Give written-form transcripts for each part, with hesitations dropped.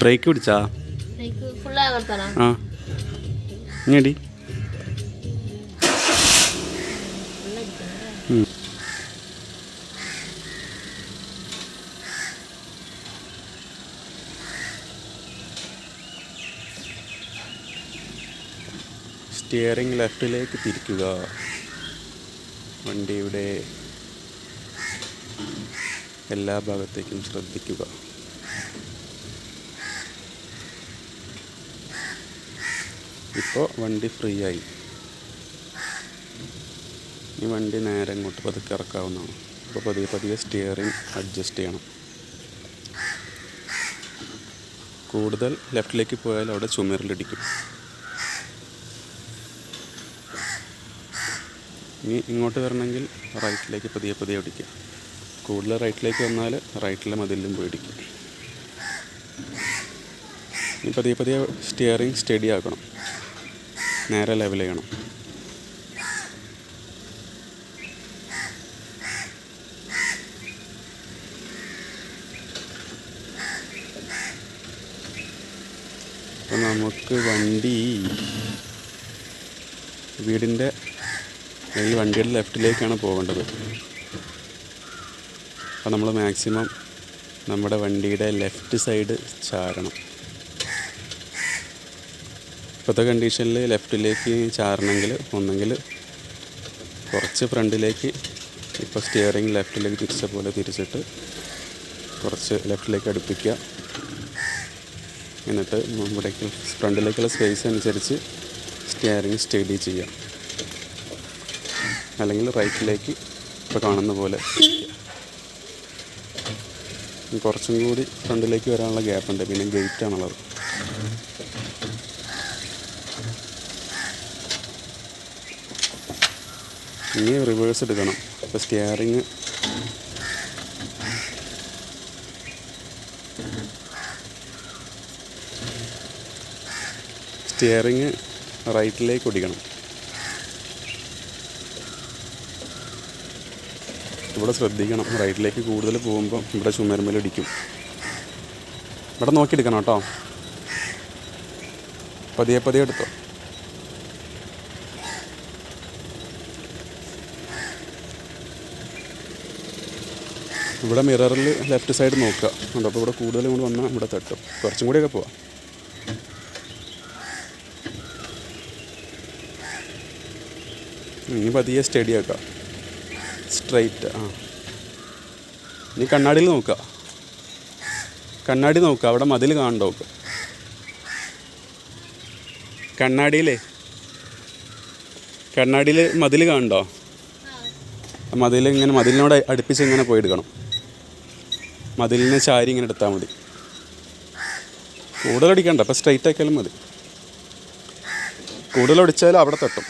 Break പിടിച്ചാ ആ ഇങ്ങടി steering ലെഫ്റ്റിലേക്ക് തിരിക്കുക. വണ്ടിയുടെ എല്ലാ ഭാഗത്തേക്കും ശ്രദ്ധിക്കുക. ഇപ്പോൾ വണ്ടി ഫ്രീ ആയി. ഈ വണ്ടി നേരെ ഇങ്ങോട്ട് പതുക്കെ ഇറക്കാവുന്നതാണ്. അപ്പോൾ പതിയെ പതിയെ സ്റ്റിയറിംഗ് അഡ്ജസ്റ്റ് ചെയ്യണം. കൂടുതൽ ലെഫ്റ്റിലേക്ക് പോയാൽ അവിടെ ചുമരിലിടിക്കും. ഇനി ഇങ്ങോട്ട് വരണമെങ്കിൽ റൈറ്റിലേക്ക് പതിയെ പതിയെ ഓടിക്കുക. കൂടുതൽ റൈറ്റിലേക്ക് വന്നാൽ റൈറ്റിലെ മതിലും പോയിടിക്കും. ഇനി പതിയെ പതിയെ സ്റ്റിയറിംഗ് സ്റ്റഡി ആക്കണം. നേരെ ലെവൽ ചെയ്യണം. അപ്പോൾ നമുക്ക് വണ്ടി വീടിൻ്റെ ഈ വണ്ടിയുടെ ലെഫ്റ്റിലേക്കാണ് പോകേണ്ടത്. അപ്പോൾ നമ്മൾ മാക്സിമം നമ്മുടെ വണ്ടിയുടെ ലെഫ്റ്റ് സൈഡ് ചാരണം. ഇപ്പോഴത്തെ കണ്ടീഷനിൽ ലെഫ്റ്റിലേക്ക് ചാരണമെങ്കിൽ ഒന്നെങ്കിൽ കുറച്ച് ഫ്രണ്ടിലേക്ക്, ഇപ്പോൾ സ്റ്റിയറിംഗ് ലെഫ്റ്റിലേക്ക് തിരിച്ച പോലെ തിരിച്ചിട്ട് കുറച്ച് ലെഫ്റ്റിലേക്ക് അടുപ്പിക്കുക. എന്നിട്ട് ഇവിടേക്ക് ഫ്രണ്ടിലേക്കുള്ള സ്പേസ് അനുസരിച്ച് സ്റ്റിയറിംഗ് സ്റ്റഡി ചെയ്യുക. അല്ലെങ്കിൽ റൈറ്റിലേക്ക് ഇപ്പോൾ കാണുന്ന പോലെ കുറച്ചും കൂടി ഫ്രണ്ടിലേക്ക് വരാനുള്ള ഗ്യാപ്പുണ്ട്. പിന്നെ ഗേറ്റാണുള്ളത്. ഇനി റിവേഴ്സ് എടുക്കണം. ഇപ്പോൾ സ്റ്റിയറിങ് റൈറ്റിലേക്ക് ഓടിക്കണം. ഇവിടെ ശ്രദ്ധിക്കണം. റൈറ്റിലേക്ക് കൂടുതൽ പോകുമ്പോൾ ഇവിടെ ചുമരുമേലിടിക്കും. ഇവിടെ നോക്കിയെടുക്കണം കേട്ടോ. പതിയെ പതിയെ എടുത്തോ. ഇവിടെ മിററിൽ ലെഫ്റ്റ് സൈഡ് നോക്കുക. അപ്പോൾ ഇവിടെ കൂടുതൽ കൊണ്ട് വന്നാൽ ഇവിടെ തട്ടും. കുറച്ചും കൂടിയൊക്കെ പോവാം. ഇനി പതിയെ സ്റ്റഡി ആക്കുക. സ്ട്രൈറ്റ്. ഇനി കണ്ണാടിയിൽ നോക്കുക. കണ്ണാടി നോക്കുക. അവിടെ മതിൽ കാണണ്ടോ? കണ്ണാടിയിൽ മതിൽ കാണണ്ടോ? മതിൽ ഇങ്ങനെ മതിലിനോട് അടുപ്പിച്ച് ഇങ്ങനെ പോയെടുക്കണം. മതിലിനെ ചാരി ഇങ്ങനെ എടുത്താൽ മതി. കൂടുതലടിക്കണ്ട. അപ്പോൾ സ്ട്രൈറ്റ് ആക്കിയാലും മതി. കൂടുതലടിച്ചാലും അവിടെ തട്ടും.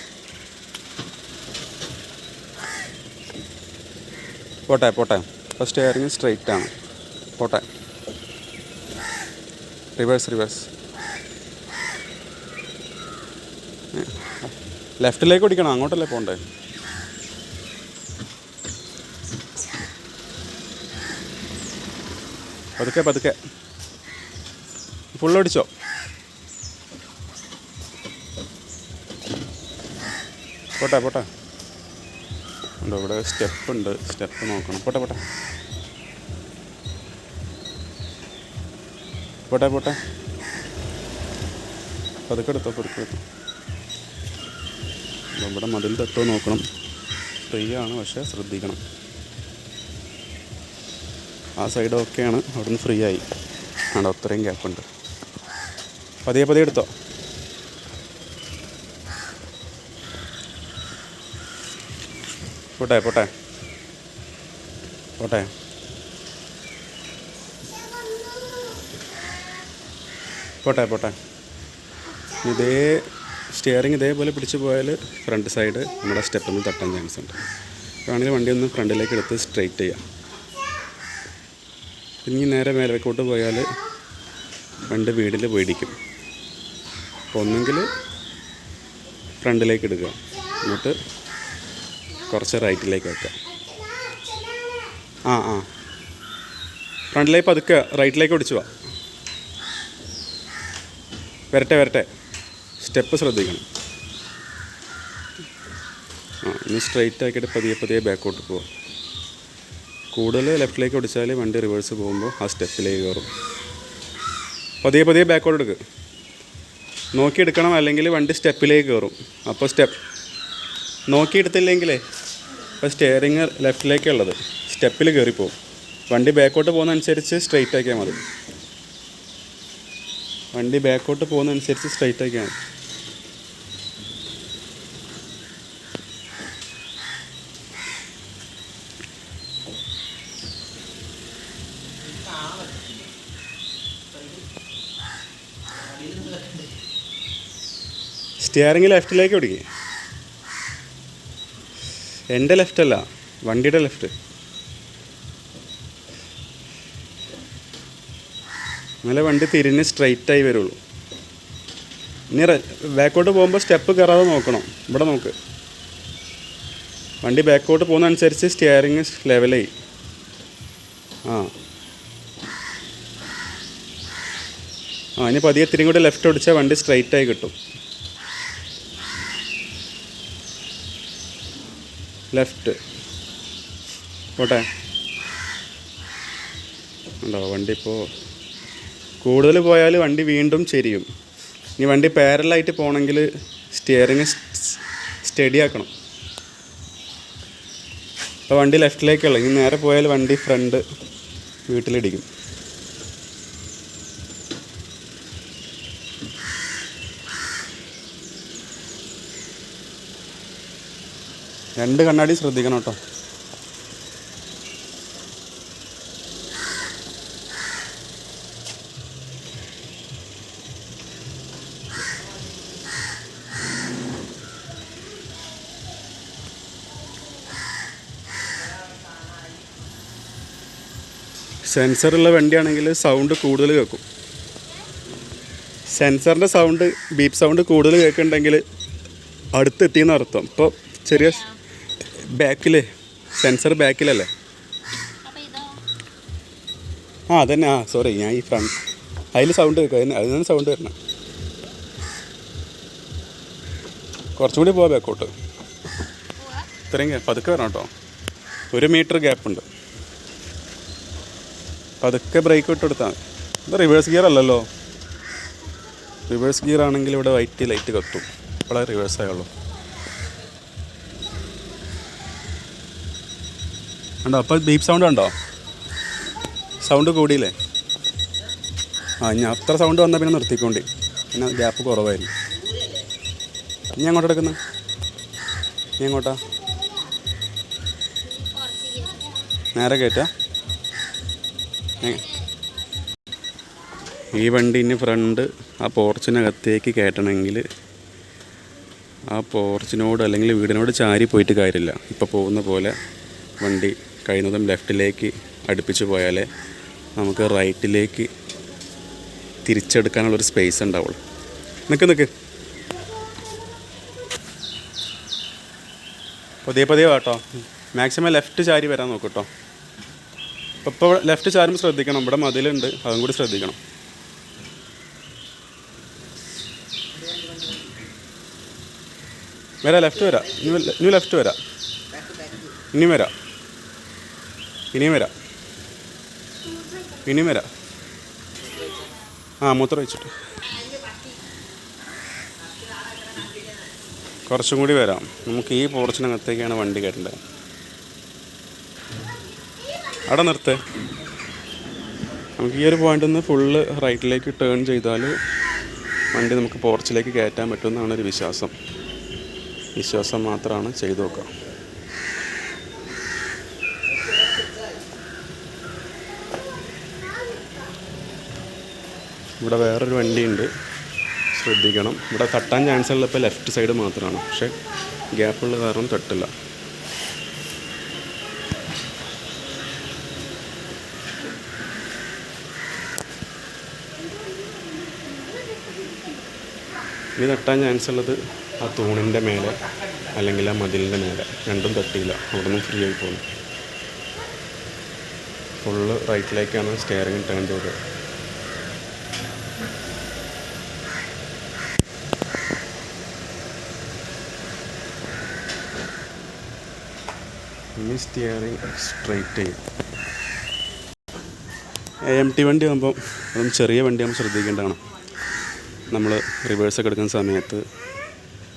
പോട്ടെ. അപ്പോൾ സ്റ്റിയറിംഗ് സ്ട്രൈറ്റ് ആണ്. പോട്ടെ. റിവേഴ്സ്. ലെഫ്റ്റിലേക്ക് ഓടിക്കണം. അങ്ങോട്ടല്ലേ പോകണ്ടേ? പതുക്കെ ഫുള്ളടിച്ചോ. പോട്ടെ. ഉണ്ടോ? ഇവിടെ സ്റ്റെപ്പ് നോക്കണം. പോട്ടെ. പതുക്കെ എടുത്തോ. ഇവിടെ മതിൽ തട്ടോ നോക്കണം. ഫ്രീ ആണ്, പക്ഷേ ശ്രദ്ധിക്കണം. ആ സൈഡ് ഓക്കെയാണ്. അവിടെ നിന്ന് ഫ്രീ ആയി. അവിടെ അത്രയും ഗ്യാപ്പുണ്ട്. പതിയെ എടുത്തോ. പോട്ടെ. ഇതേ സ്റ്റിയറിംഗ് ഇതേപോലെ പിടിച്ച് പോയാൽ ഫ്രണ്ട് സൈഡ് നമ്മുടെ സ്റ്റെപ്പിൽ തട്ടാൻ ചാൻസ് ഉണ്ട്. വേണമെങ്കിൽ വണ്ടി ഒന്ന് ഫ്രണ്ടിലേക്ക് എടുത്ത് സ്ട്രെയിറ്റ് ചെയ്യാം. ഇനി നേരെ മേലേക്കോട്ട് പോയാൽ വണ്ടി വീടിൽ പോയിടിക്കും. അപ്പോൾ ഒന്നെങ്കിൽ ഫ്രണ്ടിലേക്ക് എടുക്കുക, എന്നിട്ട് കുറച്ച് റൈറ്റിലേക്ക് വെക്കുക. ഫ്രണ്ടിലേക്ക് പതുക്കെ റൈറ്റിലേക്ക് ഓടിച്ചു പോവാം. വരട്ടെ. സ്റ്റെപ്പ് ശ്രദ്ധിക്കണം. ഇനി സ്ട്രെയിറ്റ് ആക്കിയിട്ട് പതിയെ ബാക്കോട്ട് പോവാം. കൂടുതൽ ലെഫ്റ്റിലേക്ക് ഓടിച്ചാൽ വണ്ടി റിവേഴ്സ് പോകുമ്പോൾ ആ സ്റ്റെപ്പിലേക്ക് കയറും. പതിയെ ബാക്കോട്ട് എടുക്കുക. നോക്കിയെടുക്കണം, അല്ലെങ്കിൽ വണ്ടി സ്റ്റെപ്പിലേക്ക് കയറും. അപ്പോൾ നോക്കിയെടുത്തില്ലെങ്കിലേ ഇപ്പോൾ സ്റ്റിയറിങ് ലെഫ്റ്റിലേക്കുള്ളത് സ്റ്റെപ്പിൽ കയറിപ്പോവും. വണ്ടി ബാക്കോട്ട് പോകുന്നതനുസരിച്ച് സ്ട്രെയിറ്റ് ആക്കിയാൽ മതി. സ്റ്റിയറിങ് ലെഫ്റ്റിലേക്ക് ഓടിക്കുക. എൻ്റെ ലെഫ്റ്റല്ല, വണ്ടിയുടെ ലെഫ്റ്റ്. എന്നാലേ വണ്ടി തിരിഞ്ഞ് സ്ട്രെയിറ്റായി വരുള്ളൂ. ഇനി ബാക്കോട്ട് പോകുമ്പോൾ സ്റ്റെപ്പ് കയറാതെ നോക്കണം. ഇവിടെ നോക്ക്, വണ്ടി ബാക്കോട്ട് പോകുന്നതനുസരിച്ച് സ്റ്റിയറിങ് ലെവലായി. ഇനി പതിയെ തിരിഞ്ഞ് കൂടി ലെഫ്റ്റ് ഓടിച്ചാൽ വണ്ടി സ്ട്രെയിറ്റായി കിട്ടും. ലെഫ്റ്റ് പോട്ടെ. ഉണ്ടോ വണ്ടി? ഇപ്പോൾ കൂടുതൽ പോയാൽ വണ്ടി വീണ്ടും ചെരിയും. ഇനി വണ്ടി പാരലായിട്ട് പോകണമെങ്കിൽ സ്റ്റിയറിങ് സ്റ്റഡി ആക്കണം. അപ്പോൾ വണ്ടി ലെഫ്റ്റിലേക്കുള്ള, ഇനി നേരെ പോയാൽ വണ്ടി ഫ്രണ്ട് വീട്ടിലിടിക്കും. രണ്ട് കണ്ണാടി ശ്രദ്ധിക്കണം കേട്ടോ. സെൻസറുള്ള വണ്ടിയാണെങ്കിൽ സൗണ്ട് കൂടുതൽ കേൾക്കും. സെൻസറിൻ്റെ സൗണ്ട്, ബീപ്പ് സൗണ്ട് കൂടുതൽ കേൾക്കുന്നുണ്ടെങ്കിൽ അടുത്തെത്തിയെന്ന് അർത്ഥം. ഇപ്പോൾ ചെറിയ ബാക്കിൽ സെൻസർ ബാക്കിലല്ലേ? അതന്നെ. സോറി, ഞാൻ ഈ ഫ്രണ്ട് അതിൽ സൗണ്ട് കേൾക്കും. അതിൽ നിന്ന് സൗണ്ട് വരണം. കുറച്ചും കൂടി പോവാം ബാക്കോട്ട്. ഇത്രയും പതുക്കെ വരണം കേട്ടോ. 1 മീറ്റർ ഗ്യാപ്പുണ്ട്. പതുക്കെ ബ്രേക്ക് ഇട്ട് കൊടുത്താൽ മതി. ഇത് റിവേഴ്സ് ഗിയർ അല്ലല്ലോ. റിവേഴ്സ് ഗിയർ ആണെങ്കിൽ ഇവിടെ വൈറ്റ് ലൈറ്റ് കത്തും. ഇപ്പോഴേ റിവേഴ്സ് ആയുള്ളൂ. ഉണ്ടോ? അപ്പോൾ ബീപ്പ് സൗണ്ട് ഉണ്ടോ? സൗണ്ട് കൂടിയില്ലേ? ഇനി അത്ര സൗണ്ട് വന്നാൽ പിന്നെ നിർത്തിക്കൊണ്ടി. പിന്നെ ഗ്യാപ്പ് കുറവായിരുന്നു. ഇനി അങ്ങോട്ട് എടുക്കുന്നത്? ഇനി എങ്ങോട്ടാ? നേരെ കയറ്റാ? ഈ വണ്ടി ഇനി ഫ്രണ്ട് ആ പോർച്ചിനകത്തേക്ക് കയറ്റണമെങ്കിൽ ആ പോർച്ചിനോട് അല്ലെങ്കിൽ വീടിനോട് ചാരി പോയിട്ട് കാര്യമില്ല. ഇപ്പോൾ പോകുന്ന പോലെ വണ്ടി കഴിയുന്നതും ലെഫ്റ്റിലേക്ക് അടുപ്പിച്ച് പോയാലേ നമുക്ക് റൈറ്റിലേക്ക് തിരിച്ചെടുക്കാനുള്ളൊരു സ്പേസ് ഉണ്ടാവുള്ളൂ. നിൽക്ക് പതിയെ കേട്ടോ. മാക്സിമം ലെഫ്റ്റ് ചാരി വരാൻ നോക്കും കേട്ടോ. ഇപ്പോൾ ലെഫ്റ്റ് ചാരുമ്പോൾ ശ്രദ്ധിക്കണം, ഇവിടെ മതിലുണ്ട്, അതും കൂടി ശ്രദ്ധിക്കണം. ലെഫ്റ്റ് വരാം. ഇനി ലെഫ്റ്റ് വരാം. ഇനിയും വരാം. മൂത്രം വെച്ചിട്ട് കുറച്ചും കൂടി വരാം. നമുക്ക് ഈ പോർച്ചിനകത്തേക്കാണ് വണ്ടി കയറ്റേണ്ടത്. അവിടെ നിർത്തേ. നമുക്ക് ഈ ഒരു പോയിന്റിൽ നിന്ന് ഫുള്ള് റൈറ്റിലേക്ക് ടേൺ ചെയ്താൽ വണ്ടി നമുക്ക് പോർച്ചിലേക്ക് കയറ്റാൻ പറ്റുമെന്നാണ് ഒരു വിശ്വാസം മാത്രമാണ്. ചെയ്തു നോക്കാം. ഇവിടെ വേറൊരു വണ്ടിയുണ്ട്, ശ്രദ്ധിക്കണം. ഇവിടെ തട്ടാൻ ചാൻസ് ഉള്ള ഇപ്പോൾ ലെഫ്റ്റ് സൈഡ് മാത്രമാണ്, പക്ഷേ ഗ്യാപ്പുള്ള കാരണം തട്ടില്ല. ഇനി തട്ടാൻ ചാൻസ് ഉള്ളത് ആ തൂണിൻ്റെ മേലെ അല്ലെങ്കിൽ ആ മതിലിൻ്റെ മേലെ. രണ്ടും തട്ടിയില്ല, അവിടെ നിന്ന് ഫ്രീ ആയി പോകുന്നു. ഫുള്ള് റൈറ്റിലേക്കാണ് സ്റ്റിയറിംഗ് ടേൺ ചെയ്തത്. ഇനി സ്റ്റിയറിംഗ് സ്ട്രൈറ്റ് ചെയ്യും. AMT വണ്ടി ആകുമ്പം അതും ചെറിയ വണ്ടിയാകുമ്പോൾ ശ്രദ്ധിക്കേണ്ടതാണ്. നമ്മൾ റിവേഴ്സൊക്കെ എടുക്കുന്ന സമയത്ത്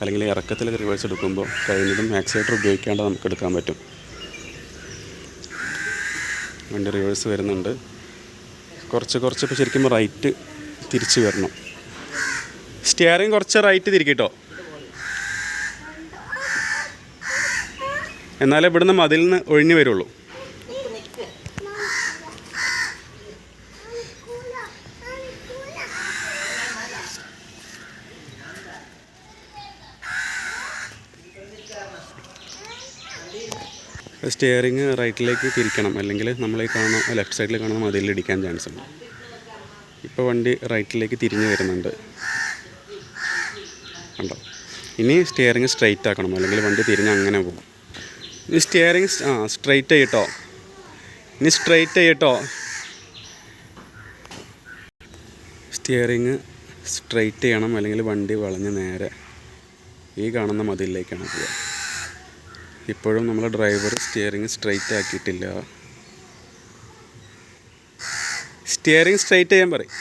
അല്ലെങ്കിൽ ഇറക്കത്തിലൊക്കെ റിവേഴ്സ് എടുക്കുമ്പോൾ കഴിയുന്നതും ആക്സിലേറ്റർ ഉപയോഗിക്കാണ്ട് നമുക്ക് എടുക്കാൻ പറ്റും. വണ്ടി റിവേഴ്സ് വരുന്നുണ്ട്. കുറച്ച് ഇപ്പോൾ ശരിക്കും റൈറ്റ് തിരിച്ച് വരണം. സ്റ്റിയറിംഗ് കുറച്ച് റൈറ്റ് തിരിക്കട്ടോ, എന്നാലേ ഇവിടുന്ന് മതിൽ നിന്ന് ഒഴിഞ്ഞു വരുള്ളൂ. സ്റ്റിയറിങ് റൈറ്റിലേക്ക് തിരിക്കണം, അല്ലെങ്കിൽ നമ്മൾ ഈ കാണുന്ന ലെഫ്റ്റ് സൈഡിൽ കാണുന്ന മതിലിൽ ഇടിക്കാൻ ചാൻസ് ഉണ്ട്. ഇപ്പോൾ വണ്ടി റൈറ്റിലേക്ക് തിരിഞ്ഞ് വരുന്നുണ്ട് കണ്ടോ. ഇനി സ്റ്റിയറിങ് സ്ട്രൈറ്റ് ആക്കണം, അല്ലെങ്കിൽ വണ്ടി തിരിഞ്ഞ് അങ്ങനെ പോകും. ഇനി സ്റ്റിയറിങ് സ്ട്രൈറ്റ് ചെയ്യട്ടോ, ഇനി സ്ട്രൈറ്റ് ചെയ്യട്ടോ. സ്റ്റിയറിങ് സ്ട്രൈറ്റ് ചെയ്യണം, അല്ലെങ്കിൽ വണ്ടി വളഞ്ഞ് നേരെ ഈ കാണുന്ന മതിലിലേക്കാണ് പോവുക. ഇപ്പോഴും നമ്മളെ ഡ്രൈവർ സ്റ്റിയറിങ് സ്ട്രൈറ്റ് ആക്കിയിട്ടില്ല. സ്റ്റിയറിങ് സ്ട്രൈറ്റ് ചെയ്യാൻ പറയും.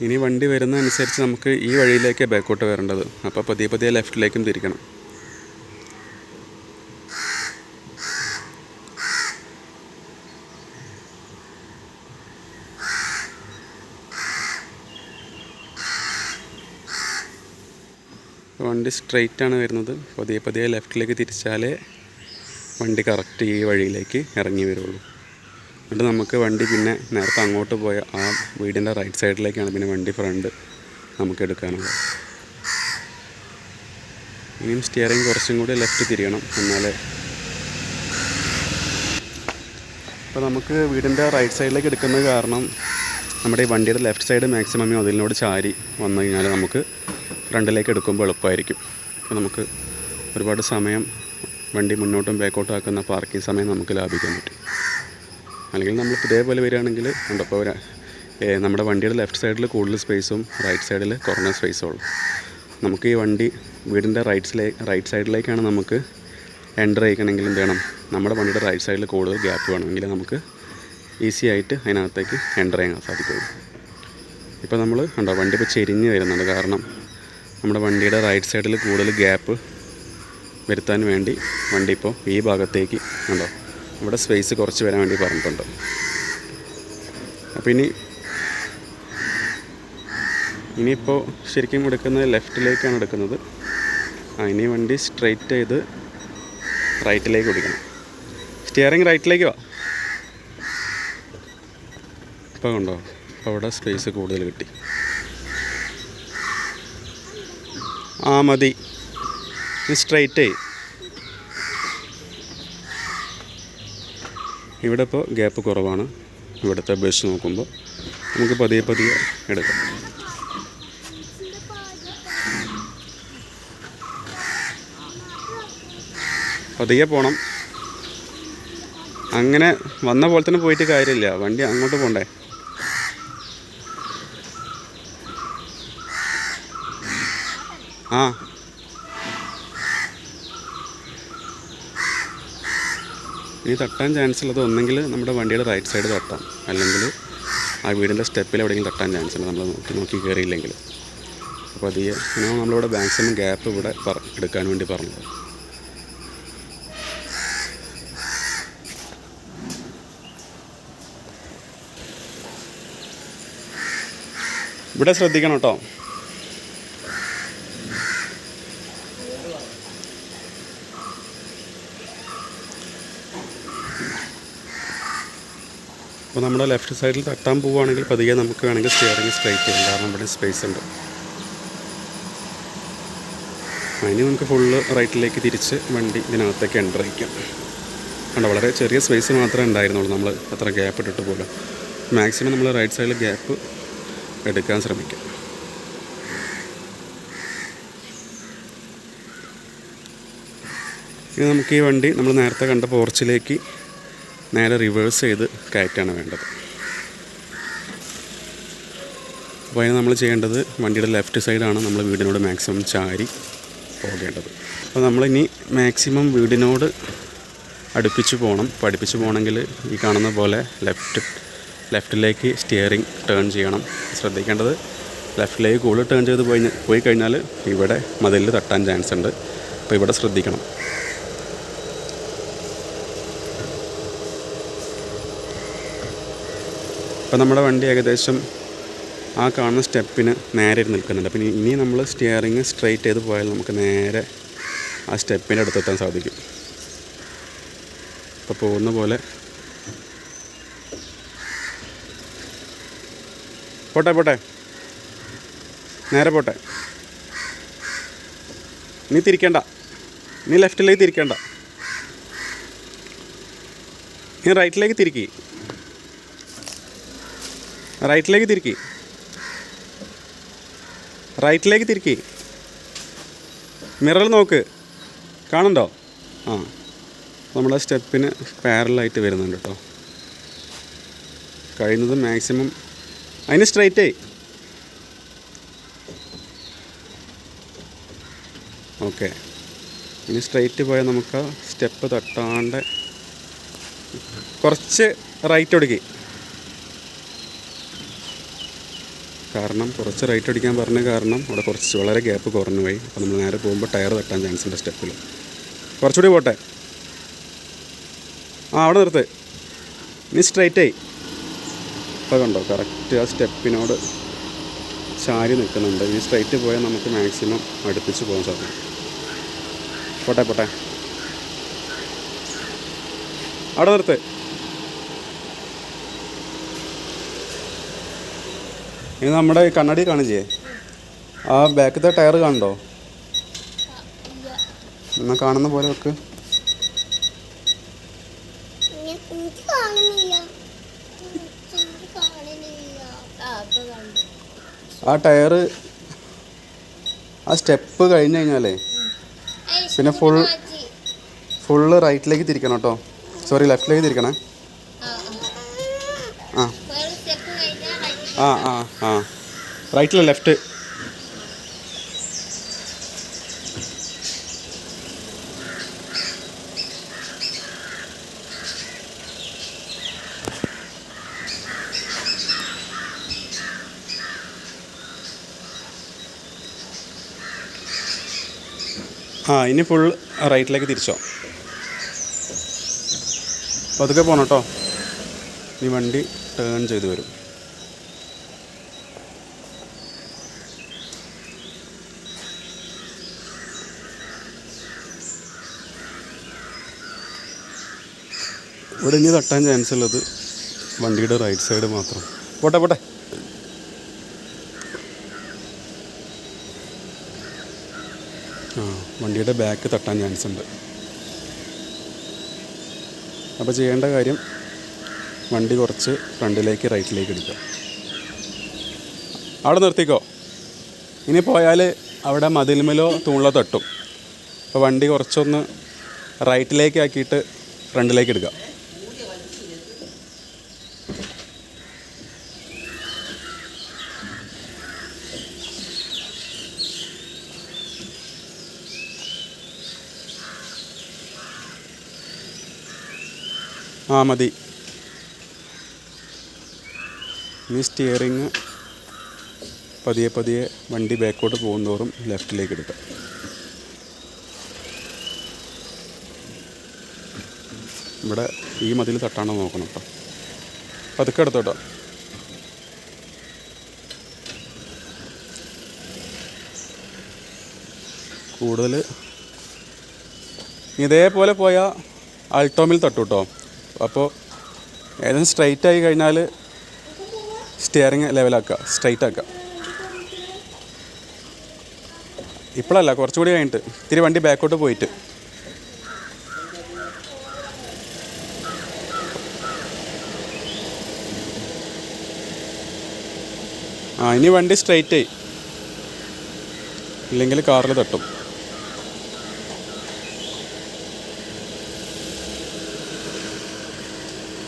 ഇനി വണ്ടി വരുന്നതനുസരിച്ച് നമുക്ക് ഈ വഴിയിലേക്ക് ബാക്കോട്ട് വരേണ്ടത്. അപ്പോൾ പതിയെ ലെഫ്റ്റിലേക്കും തിരിക്കണം. വണ്ടി സ്ട്രെയിറ്റ് ആണ് വരുന്നത്. പതിയെ ലെഫ്റ്റിലേക്ക് തിരിച്ചാലേ വണ്ടി കറക്റ്റ് ഈ വഴിയിലേക്ക് ഇറങ്ങി വരുള്ളൂ. എന്നിട്ട് നമുക്ക് വണ്ടി പിന്നെ നേരത്തെ അങ്ങോട്ട് പോയ ആ വീടിൻ്റെ റൈറ്റ് സൈഡിലേക്കാണ് പിന്നെ വണ്ടി ഫ്രണ്ട് നമുക്ക് എടുക്കാനുള്ളത്. ഇനിയും സ്റ്റിയറിംഗ് കുറച്ചും കൂടി ലെഫ്റ്റ് തിരിയണം, എന്നാലേ. അപ്പോൾ നമുക്ക് വീടിൻ്റെ റൈറ്റ് സൈഡിലേക്ക് എടുക്കുന്നത് കാരണം നമ്മുടെ ഈ വണ്ടിയുടെ ലെഫ്റ്റ് സൈഡ് മാക്സിമം അതിനോട് ചാരി വന്നു കഴിഞ്ഞാൽ നമുക്ക് ഫ്രണ്ടിലേക്ക് എടുക്കുമ്പോൾ എളുപ്പമായിരിക്കും. അപ്പോൾ നമുക്ക് ഒരുപാട് സമയം വണ്ടി മുന്നോട്ടും ബാക്കോട്ടും ആക്കുന്ന പാർക്കിംഗ് സമയം നമുക്ക് ലാഭിക്കാൻ പറ്റും. അല്ലെങ്കിൽ നമ്മൾ ഇതേപോലെ വരികയാണെങ്കിൽ ഉണ്ടപ്പോൾ നമ്മുടെ വണ്ടിയുടെ ലെഫ്റ്റ് സൈഡിൽ കൂടുതൽ സ്പേസും റൈറ്റ് സൈഡിൽ കുറഞ്ഞ സ്പേസും ഉള്ളു. നമുക്ക് ഈ വണ്ടി വീടിൻ്റെ റൈറ്റ് സൈഡിലേക്കാണ് നമുക്ക് എൻ്റർ ചെയ്യിക്കണമെങ്കിൽ എന്ത് വേണം, നമ്മുടെ വണ്ടിയുടെ റൈറ്റ് സൈഡിൽ കൂടുതൽ ഗ്യാപ്പ് വേണമെങ്കിൽ നമുക്ക് ഈസി ആയിട്ട് അതിനകത്തേക്ക് എൻ്റർ ചെയ്യാൻ സാധിക്കുള്ളൂ. ഇപ്പോൾ നമ്മൾ ഉണ്ടോ വണ്ടി ഇപ്പോൾ ചെരിഞ്ഞ് വരുന്നുണ്ട്, കാരണം നമ്മുടെ വണ്ടിയുടെ റൈറ്റ് സൈഡിൽ കൂടുതൽ ഗ്യാപ്പ് വരുത്താൻ വേണ്ടി വണ്ടി ഇപ്പോൾ ഈ ഭാഗത്തേക്ക് ഉണ്ടോ ഇവിടെ സ്പേസ് കുറച്ച് വരാൻ വേണ്ടി പറഞ്ഞിട്ടുണ്ട്. അപ്പോൾ ഇനിയിപ്പോൾ ശരിക്കും എടുക്കുന്നത് ലെഫ്റ്റിലേക്കാണ് എടുക്കുന്നത്. ഇനി വണ്ടി സ്ട്രെയിറ്റ് ചെയ്ത് റൈറ്റിലേക്ക് ഓടിക്കണം. സ്റ്റിയറിംഗ് റൈറ്റിലേക്ക് വാ. ഇപ്പോൾ കണ്ടോ, അപ്പോൾ അവിടെ സ്പേസ് കൂടുതൽ കിട്ടി. മതി, സ്ട്രെയിറ്റ് ചെയ്യും. ഇവിടെ ഇപ്പോൾ ഗ്യാപ്പ് കുറവാണ്. ഇവിടുത്തെ ബസ് നോക്കുമ്പോൾ നമുക്ക് പതിയെ എടുക്കാം. പതിയെ പോകണം. അങ്ങനെ വന്ന പോലെ തന്നെ പോയിട്ട് കാര്യമില്ല, വണ്ടി അങ്ങോട്ട് പോകണ്ടേ. ഇനി തട്ടാൻ ചാൻസ് ഉള്ളത് ഒന്നെങ്കിൽ നമ്മുടെ വണ്ടിയുടെ റൈറ്റ് സൈഡ് തട്ടാം, അല്ലെങ്കിൽ ആ വീടിൻ്റെ സ്റ്റെപ്പിൽ എവിടെയെങ്കിലും തട്ടാൻ ചാൻസ് ഉണ്ട് നമ്മൾ നോക്കി കയറിയില്ലെങ്കിൽ. അപ്പോൾ അധികം അങ്ങനെ നമ്മളിവിടെ മാക്സിമം ഗ്യാപ്പ് ഇവിടെ എടുക്കാൻ വേണ്ടി പറഞ്ഞത്. ഇവിടെ ശ്രദ്ധിക്കണം കേട്ടോ. അപ്പോൾ നമ്മുടെ ലെഫ്റ്റ് സൈഡിൽ തട്ടാൻ പോവുകയാണെങ്കിൽ പതിയെ നമുക്ക് വേണമെങ്കിൽ സ്റ്റിയറിംഗ് സ്ട്രൈറ്റ് ചെയ്യാം, കാരണം ഇവിടെ സ്പേസ് ഉണ്ട്. അതിന് നമുക്ക് ഫുള്ള് റൈറ്റിലേക്ക് തിരിച്ച് വണ്ടി ഇതിനകത്തേക്ക് എൻ്റർ ചെയ്യിക്കാം. കണ്ടോ, വളരെ ചെറിയ സ്പേസ് മാത്രമേ ഉണ്ടായിരുന്നുള്ളൂ, നമ്മൾ അത്ര ഗ്യാപ്പ് ഇട്ടിട്ട് പോലും. മാക്സിമം നമ്മൾ റൈറ്റ് സൈഡിൽ ഗ്യാപ്പ് എടുക്കാൻ ശ്രമിക്കാം. ഇനി നമുക്ക് ഈ വണ്ടി നമ്മൾ നേരത്തെ കണ്ട പോർച്ചിലേക്ക് നേരെ റിവേഴ്സ് ചെയ്ത് കയറ്റാണ് വേണ്ടത്. അപ്പോൾ അതിന് നമ്മൾ ചെയ്യേണ്ടത് വണ്ടിയുടെ ലെഫ്റ്റ് സൈഡാണ് നമ്മൾ വീടിനോട് മാക്സിമം ചാരി പോകേണ്ടത്. അപ്പോൾ നമ്മളിനി മാക്സിമം വീടിനോട് അടുപ്പിച്ച് പോകണം. അപ്പോൾ അടുപ്പിച്ച് പോകണമെങ്കിൽ ഈ കാണുന്ന പോലെ ലെഫ്റ്റിലേക്ക് സ്റ്റിയറിംഗ് ടേൺ ചെയ്യണം. ശ്രദ്ധിക്കേണ്ടത് ലെഫ്റ്റിലേക്ക് കൂടുതൽ ടേൺ ചെയ്ത് പോയി കഴിഞ്ഞാൽ ഇവിടെ മതിലിൽ തട്ടാൻ ചാൻസ് ഉണ്ട്. അപ്പോൾ ഇവിടെ ശ്രദ്ധിക്കണം. അപ്പോൾ നമ്മുടെ വണ്ടി ഏകദേശം ആ കാണുന്ന സ്റ്റെപ്പിന് നേരെ നിൽക്കുന്നുണ്ട്. അപ്പം ഇനി നമ്മൾ സ്റ്റിയറിങ് സ്ട്രെയിറ്റ് ചെയ്ത് പോയാൽ നമുക്ക് നേരെ ആ സ്റ്റെപ്പിൻ്റെ അടുത്തെത്താൻ സാധിക്കും. അപ്പോൾ പോകുന്ന പോലെ പോട്ടെ നേരെ പോട്ടെ. നീ തിരിക്കണ്ട, നീ ലെഫ്റ്റിലേക്ക് തിരിക്കണ്ട, നീ റൈറ്റിലേക്ക് തിരിക്കി, റൈറ്റിലേക്ക് തിരിക്കി. മിററിൽ നോക്ക്, കാണുന്നുണ്ടോ? ആ, നമ്മുടെ സ്റ്റെപ്പിന് പാരലായിട്ട് വരുന്നുണ്ട് കേട്ടോ. കഴിയുന്നത് മാക്സിമം അതിന് സ്ട്രൈറ്റ്. ഓക്കെ, ഇനി സ്ട്രൈറ്റ് പോയാൽ നമുക്ക് ആ സ്റ്റെപ്പ് തട്ടാണ്ട് കുറച്ച് റൈറ്റ് ഒടുക്കി. കാരണം കുറച്ച് റൈറ്റ് അടിക്കാൻ പറഞ്ഞ കാരണം അവിടെ കുറച്ച് വളരെ ഗ്യാപ്പ് കുറഞ്ഞു പോയി. അപ്പോൾ നമ്മൾ നേരെ പോകുമ്പോൾ ടയർ തട്ടാൻ ചാൻസ് ഉണ്ട് സ്റ്റെപ്പിൽ. കുറച്ചുകൂടി പോട്ടെ. അവിടെ നിർത്ത്, ഇനി സ്ട്രൈറ്റായി. അപ്പോൾ കണ്ടോ കറക്റ്റ് ആ സ്റ്റെപ്പിനോട് ചാരി നിൽക്കുന്നുണ്ട്. ഈ സ്ട്രൈറ്റ് പോയാൽ നമുക്ക് മാക്സിമം അടുപ്പിച്ച് പോകാൻ സാധിക്കും. പോട്ടെ അവിടെ നിർത്ത്. ഇനി നമ്മുടെ കണ്ണാടി കാണില്ലേ, ആ ബാക്കത്തെ ടയർ കാണുന്നുണ്ടോ? എന്നാൽ കാണുന്ന പോലെ വെക്ക്. ആ ടയർ ആ സ്റ്റെപ്പ് കഴിഞ്ഞ് കഴിഞ്ഞാലേ പിന്നെ ഫുള്ള് റൈറ്റിലേക്ക് തിരിക്കണം കേട്ടോ. സോറി, ലെഫ്റ്റിലേക്ക് തിരിക്കണേ. ആ റൈറ്റില്ല, ലെഫ്റ്റ്. ഇനി ഫുൾ റൈറ്റിലേക്ക് തിരിച്ചോ. പതുക്കെ പോകണം കേട്ടോ, ഈ വണ്ടി ടേൺ ചെയ്ത് വരും. ഇവിടെ ഇനി തട്ടാൻ ചാൻസ് ഉള്ളത് വണ്ടിയുടെ റൈറ്റ് സൈഡ് മാത്രം. പോട്ടെ വണ്ടിയുടെ ബാക്ക് തട്ടാൻ ചാൻസ് ഉണ്ട്. അപ്പോൾ ചെയ്യേണ്ട കാര്യം വണ്ടി കുറച്ച് ഫ്രണ്ടിലേക്ക് റൈറ്റിലേക്ക് എടുക്കുക. അവിടെ നിർത്തിക്കോ. ഇനി പോയാൽ അവിടെ മതിൽമേലോ തൂണിലോ തട്ടും. അപ്പോൾ വണ്ടി കുറച്ചൊന്ന് റൈറ്റിലേക്ക് ആക്കിയിട്ട് ഫ്രണ്ടിലേക്ക് എടുക്കുക. മതി. ഇനി സ്റ്റിയറിങ് പതിയെ വണ്ടി ബാക്കോട്ട് പോകുന്നതോറും ലെഫ്റ്റിലേക്ക് എടുക്കുക. ഇവിടെ ഈ മതിൽ തട്ടാണോ നോക്കണം കേട്ടോ. പതുക്കെ എടുത്തോ കേട്ടോ. കൂടുതൽ ഇതേപോലെ പോയാൽ അൾട്ടോമിൽ തട്ടു കേട്ടോ. അപ്പോൾ ഏതെങ്കിലും സ്ട്രൈറ്റ് ആയി കഴിഞ്ഞാൽ സ്റ്റിയറിങ് ലെവലാക്കുക, സ്ട്രൈറ്റ് ആക്കുക. ഇപ്പോഴല്ല, കുറച്ചുകൂടി കഴിഞ്ഞിട്ട് ഇത്തിരി വണ്ടി ബാക്കോട്ട് പോയിട്ട്. ഇനി വണ്ടി സ്ട്രൈറ്റ് ആയി, ഇല്ലെങ്കിൽ കാറിൽ തട്ടും.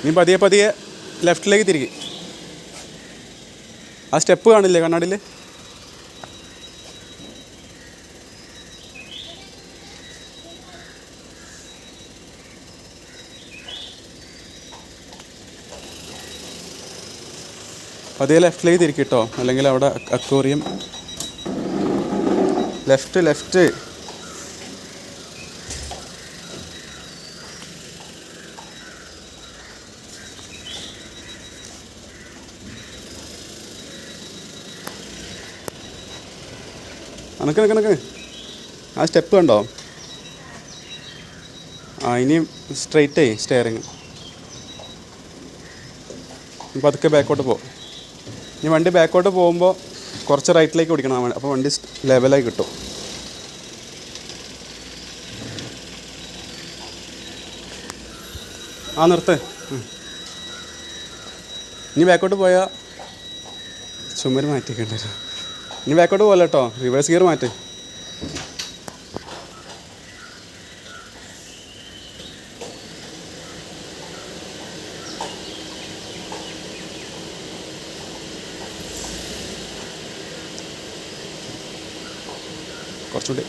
നീ പതിയെ പതിയെ ലെഫ്റ്റിലേക്ക് തിരികെ. ആ സ്റ്റെപ്പ് കാണില്ലേ കണ്ണാടിയിൽ? പതിയെ ലെഫ്റ്റിലേക്ക് തിരിക്കിട്ടോ, അല്ലെങ്കിൽ അവിടെ അക്വേറിയം. Left left. കണക്ക് ആ സ്റ്റെപ്പ് കണ്ടോ? ഇനി സ്ട്രെയിറ്റ് സ്റ്റെയറിങ്. പതുക്കെ ബാക്കോട്ട് പോകും. ഇനി വണ്ടി ബാക്കോട്ട് പോകുമ്പോൾ കുറച്ച് റൈറ്റിലേക്ക് ഓടിക്കണം, അപ്പോൾ വണ്ടി ലെവലായി കിട്ടും. നിർത്ത്. ഇനി ബാക്കോട്ട് പോയാൽ ചുമര് മാറ്റിക്കേണ്ടി വരും. ഇനി ബാക്കോട്ട് പോലെ കേട്ടോ, റിവേഴ്സ് ഗിയർ മാറ്റി. കുറച്ചുകൂടി